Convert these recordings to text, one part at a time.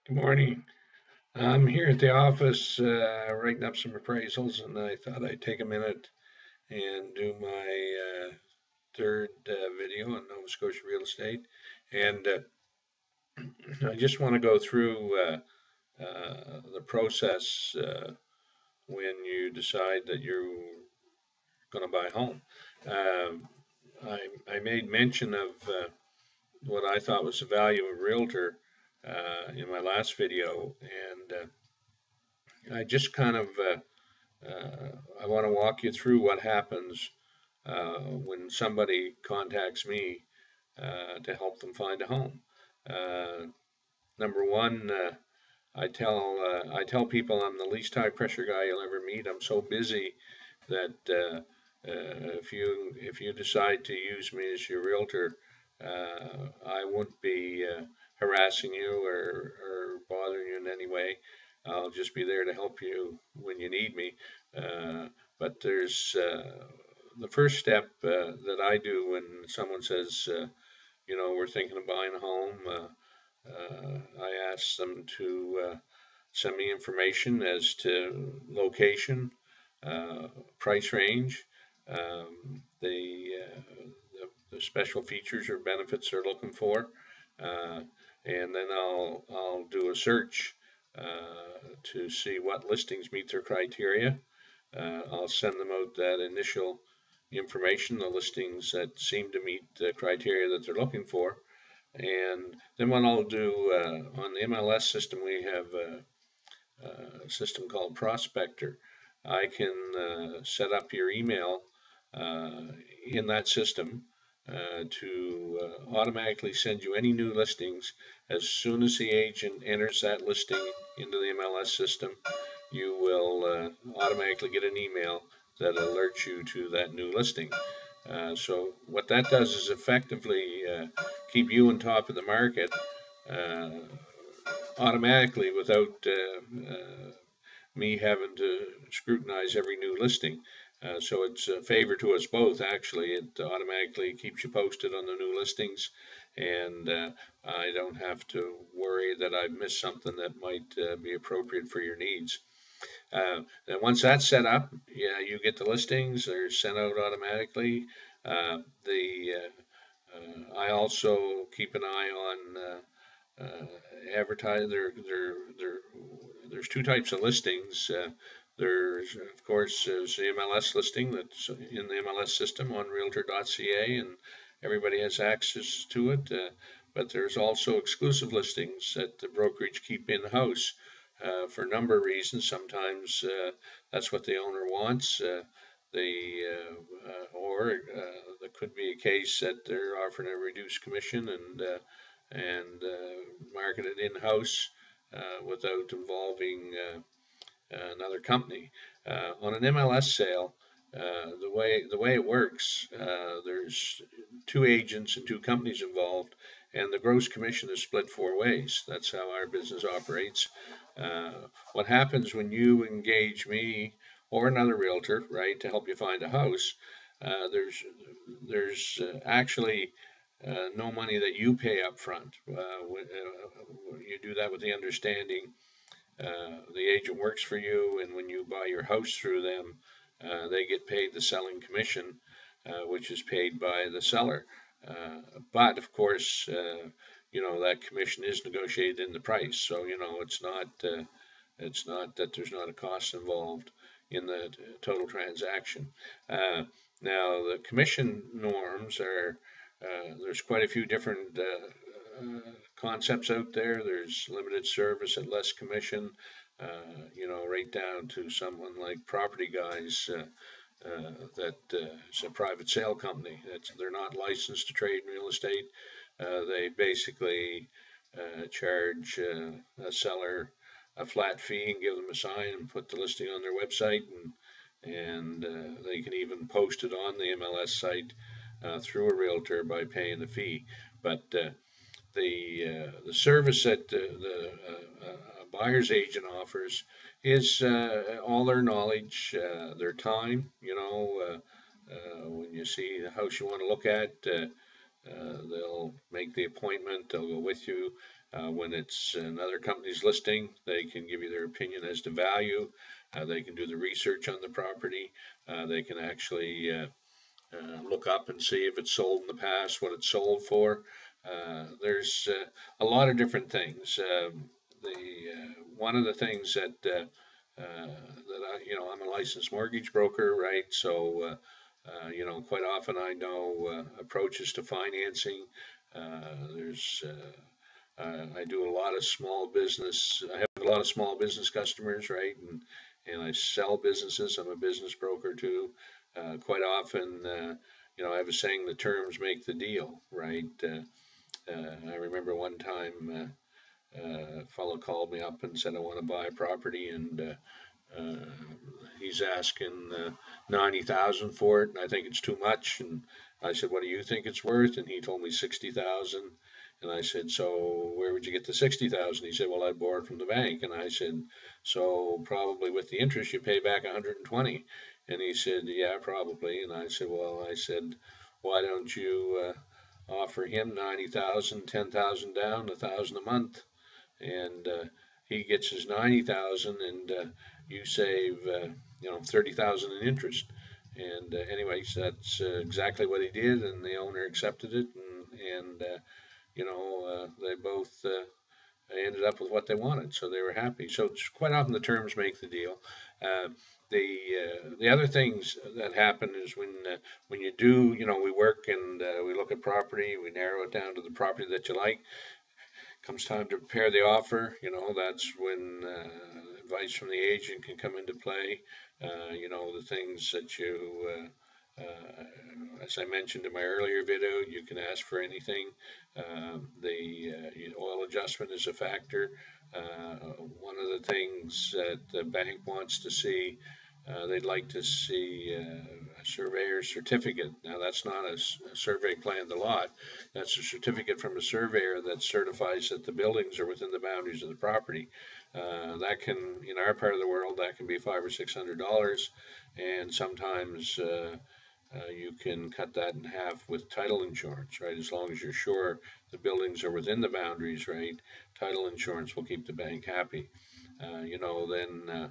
Good morning. I'm here at the office writing up some appraisals, and I thought I'd take a minute and do my third video on Nova Scotia real estate. And I just want to go through the process when you decide that you're going to buy a home. Um I made mention of what I thought was the value of a realtor in my last video, and I just kind of I want to walk you through what happens when somebody contacts me to help them find a home. Uh, Number one, I tell people I'm the least high pressure guy you'll ever meet. I'm so busy that if you decide to use me as your realtor, I won't be harassing you or bothering you in any way. I'll just be there to help you when you need me. Uh, but there's the first step that I do when someone says, we're thinking of buying a home. I ask them to send me information as to location, price range, the special features or benefits they're looking for, uh, and then I'll do a search to see what listings meet their criteria. I'll send them out that initial information, the listings that seem to meet the criteria that they're looking for. And then what I'll do on the MLS system, we have a system called Prospector. I can set up your email uh, in that system to automatically send you any new listings. As soon as the agent enters that listing into the MLS system, you will automatically get an email that alerts you to that new listing. So what that does is effectively keep you on top of the market uh, automatically without me having to scrutinize every new listing. So it's a favor to us both, actually. It automatically keeps you posted on the new listings, and I don't have to worry that I've missed something that might be appropriate for your needs. Then once that's set up, yeah, you get the listings. They're sent out automatically. The I also keep an eye on advertise. There's two types of listings. There's of course there's the MLS listing that's in the MLS system on Realtor.ca, and everybody has access to it. But there's also exclusive listings that the brokerage keep in house for a number of reasons. Sometimes that's what the owner wants. Or there could be a case that they're offering a reduced commission and market it in-house without involving another company. On an MLS sale, the way it works, there's two agents and two companies involved, and the gross commission is split four ways. That's how our business operates. Uh, what happens when you engage me or another realtor, right, to help you find a house? There's actually no money that you pay up front. You do that with the understanding the agent works for you, and when you buy your house through them, they get paid the selling commission, which is paid by the seller. But of course, that commission is negotiated in the price, so it's not that there's not a cost involved in the total transaction. Now, the commission norms are there's quite a few different concepts out there. There's limited service at less commission, right down to someone like Property Guys that is a private sale company. They're not licensed to trade in real estate. They basically charge a seller a flat fee and give them a sign and put the listing on their website, and they can even post it on the MLS site through a realtor by paying the fee. But the service that a buyer's agent offers is all their knowledge, their time. When you see the house you want to look at, they'll make the appointment. They'll go with you. When it's another company's listing, they can give you their opinion as to value. They can do the research on the property. They can actually look up and see if it's sold in the past, what it's sold for. There's a lot of different things. One of the things that I'm a licensed mortgage broker, right? So quite often I know approaches to financing. There's I do a lot of small business. I have a lot of small business customers, right? And I sell businesses. I'm a business broker too. Quite often, I have a saying: the terms make the deal, right? I remember one time a fellow called me up and said, "I want to buy a property," and he's asking 90,000 for it, and I think it's too much. And I said, "What do you think it's worth?" And he told me 60,000. And I said, "So where would you get the 60,000?" He said, "Well, I borrowed from the bank." And I said, "So probably with the interest you pay back 120." And he said, "Yeah, probably." And I said, "Well," I said, "why don't you offer him 90,000, 10,000 down, 1,000 a month?" And he gets his 90,000, and you save 30,000 in interest. And anyways, that's exactly what he did, and the owner accepted it, and they both ended up with what they wanted, so they were happy. So it's quite often the terms make the deal. Uh, the other things that happen is when you do, we work and we look at property, we narrow it down to the property that you like. Comes time to prepare the offer, that's when advice from the agent can come into play. The things that as I mentioned in my earlier video, you can ask for anything. The oil adjustment is a factor. One of the things that the bank wants to see, they'd like to see a surveyor's certificate. Now, that's not a survey plan to lot. That's a certificate from a surveyor that certifies that the buildings are within the boundaries of the property. That can, in our part of the world, that can be $500 or $600, and sometimes you can cut that in half with title insurance, right? As long as you're sure the buildings are within the boundaries, right? Title insurance will keep the bank happy. Then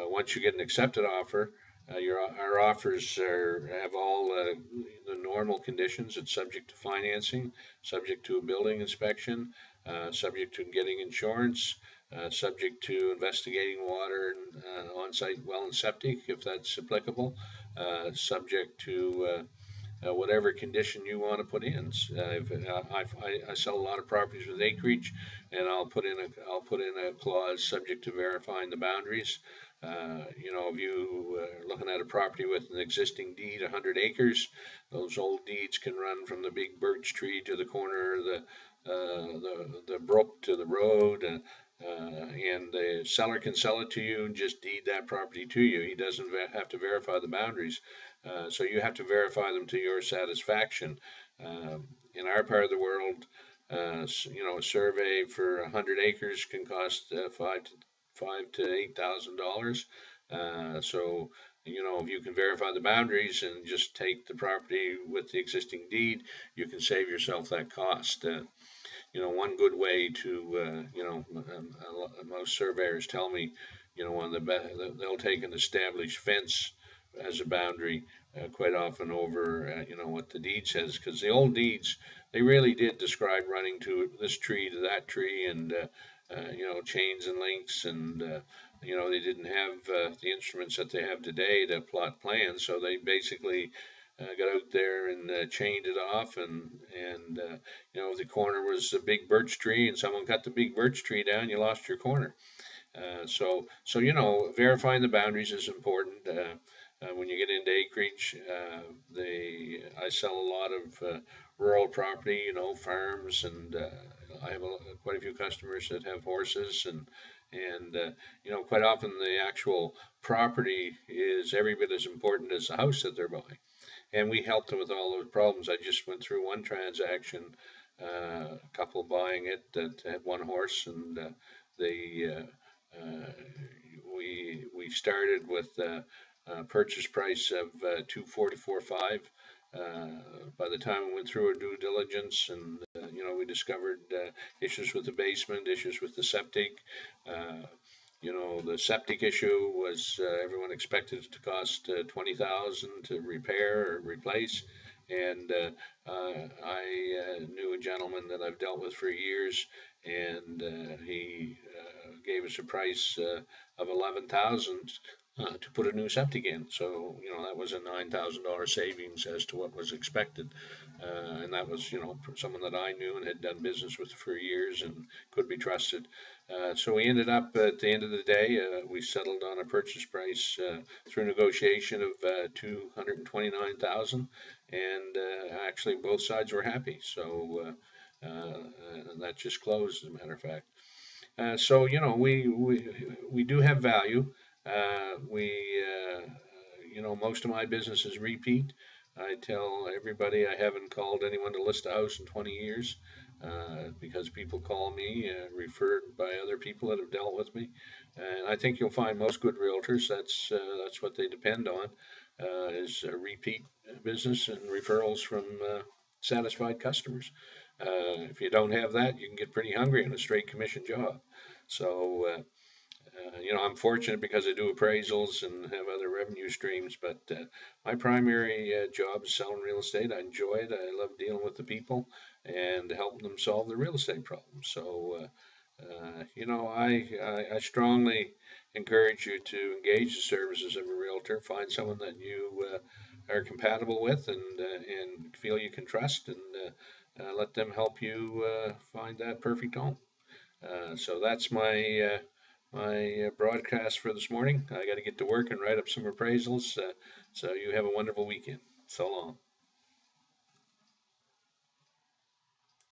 once you get an accepted offer, our offers have all the normal conditions. It's subject to financing, subject to a building inspection, subject to getting insurance, subject to investigating water and on-site well and septic if that's applicable, subject to whatever condition you want to put in. I sell a lot of properties with acreage, and I'll put in a clause subject to verifying the boundaries. If you are looking at a property with an existing deed, 100 acres, those old deeds can run from the big birch tree to the corner of the brook to the road, and the seller can sell it to you and just deed that property to you. He doesn't have to verify the boundaries. So you have to verify them to your satisfaction. In our part of the world, a survey for 100 acres can cost five to $8,000. So if you can verify the boundaries and just take the property with the existing deed, you can save yourself that cost. One good way to, most surveyors tell me, one of the best, they'll take an established fence as a boundary quite often over, what the deed says, because the old deeds, they really did describe running to this tree to that tree, and chains and links, and they didn't have the instruments that they have today to plot plans, so they basically got out there and chained it off, and if the corner was a big birch tree and someone cut the big birch tree down, you lost your corner. So verifying the boundaries is important. When you get into acreage, I sell a lot of rural property, farms, and I have quite a few customers that have horses, and quite often the actual property is every bit as important as the house that they're buying. And we help them with all those problems. I just went through one transaction, a couple buying it that had one horse, and we started with a purchase price of 244.5. By the time we went through our due diligence, and we discovered issues with the basement, issues with the septic. Uh, the septic issue was everyone expected it to cost 20,000 to repair or replace, and I knew a gentleman that I've dealt with for years, and he gave us a price of 11,000 to put a new septic in. So, that was a $9,000 savings as to what was expected. And that was, someone that I knew and had done business with for years and could be trusted. So we ended up at the end of the day, we settled on a purchase price through negotiation of 229,000, and actually both sides were happy. So that just closed, as a matter of fact. So we do have value. Most of my business is repeat. I tell everybody I haven't called anyone to list a house in 20 years because people call me referred by other people that have dealt with me, and I think you'll find most good realtors that's what they depend on is repeat business and referrals from satisfied customers. If you don't have that, you can get pretty hungry in a straight commission job. So, I'm fortunate because I do appraisals and have other revenue streams, but my primary job is selling real estate. I enjoy it. I love dealing with the people and helping them solve the real estate problems. So, I strongly encourage you to engage the services of a realtor. Find someone that you are compatible with and feel you can trust, and let them help you find that perfect home. So that's my broadcast for this morning. I got to get to work and write up some appraisals. So you have a wonderful weekend. So long.